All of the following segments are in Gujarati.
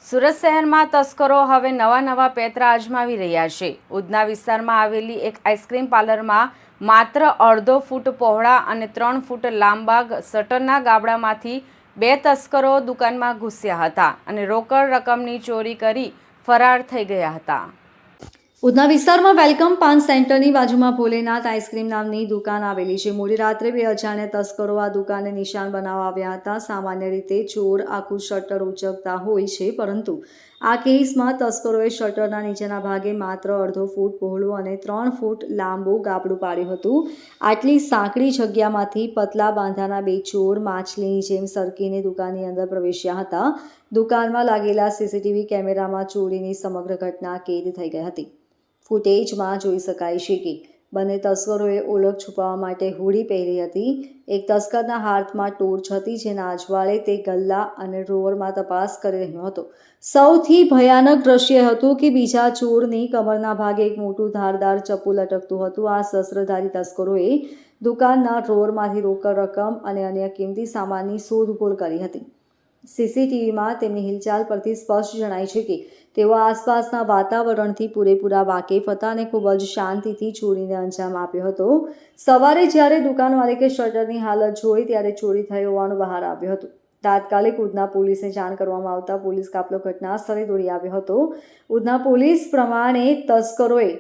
સુરત શહેરમાં તસ્કરો હવે નવા પેંતરા અજમાવી રહ્યા છે। ઉધના વિસ્તારમાં આવેલી એક આઈસ્ક્રીમ પાર્લરમાં માત્ર અડધો ફૂટ પહોળા અને 3 ફૂટ લાંબા શટરના ગાબડામાંથી 2 તસ્કરો દુકાનમાં ઘૂસ્યા હતા અને રોકડ રકમની ચોરી કરી ફરાર થઈ ગયા હતા। ઉધના વિસ્તારમાં વેલકમ પાન સેન્ટરની બાજુમાં ભોલેનાથ આઈસ્ક્રીમ નામની દુકાન આવેલી છે। મોડી રાત્રે 2 અજાણ્યા તસ્કરો આ દુકાનને નિશાન બનાવવા આવ્યા હતા। સામાન્ય રીતે ચોર આખું શટર ઉંચકતા હોય છે, પરંતુ આ કેસમાં તસ્કરોએ શટરના નીચેના ભાગે માત્ર અડધો ફૂટ પહોળું અને 3 ફૂટ લાંબુ ગાબડું પાડ્યું હતું। આટલી સાંકડી જગ્યામાંથી પતલા બાંધાના 2 ચોર માછલીની જેમ સરકીને દુકાનની અંદર પ્રવેશ્યા હતા। દુકાનમાં લાગેલા સીસીટીવી કેમેરામાં ચોરીની સમગ્ર ઘટના કેદ થઈ ગઈ હતી। ફૂટેજમાં જોઈ શકાય છે કે બંને તસ્કરોએ ઓળખ છુપાવવા માટે હુડી પહેરી હતી। એક તસ્કરના હાથમાં ટોર્ચ હતી, જેના અજવાળે તે ગલ્લા અને ડ્રોવરમાં તપાસ કરી રહ્યો હતો। સૌથી ભયાનક દ્રશ્ય હતું કે બીજા ચોરની કમરના ભાગે એક મોટું ધારદાર ચપ્પુ લટકતું હતું। આ શસ્ત્રધારી તસ્કરોએ દુકાનના ડ્રોવરમાંથી રોકડ રકમ અને અન્ય કિંમતી સામાનની શોધખોળ કરી હતી। સીસીટીવીમાં તેમની હિલચાલ પરથી સ્પષ્ટ જણાય છે કે તેઓ આસપાસના વાતાવરણથી પૂરેપૂરા વાકેફ હતા અને ખૂબ જ શાંતિથી ચોરીને અંજામ આપ્યો હતો। સવારે જ્યારે દુકાન માલિકે શટરની હાલત જોઈ ત્યારે ચોરી થઈ હોવાનું બહાર આવ્યું હતું। તાત્કાલિક ઉધના પોલીસને જાણ કરવામાં આવતા પોલીસ કાફલો ઘટના સ્થળે દોડી આવ્યો હતો। ઉધના પોલીસ પ્રમાણે તસ્કરોએ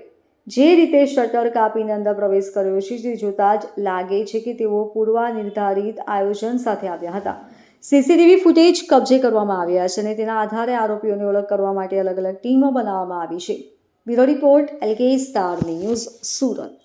જે રીતે શટર કાપીને અંદર પ્રવેશ કર્યો છે તે જોતાં જ લાગે છે કે તેઓ પૂર્વનિર્ધારિત આયોજન સાથે આવ્યા હતા। સીસીટીવી ફૂટેજ કબજે કરવામાં આવ્યા છે અને તેના આધારે આરોપીઓની ઓળખ કરવા માટે અલગ અલગ ટીમો બનાવવામાં આવી છે। Bureau report LK star news, Surat.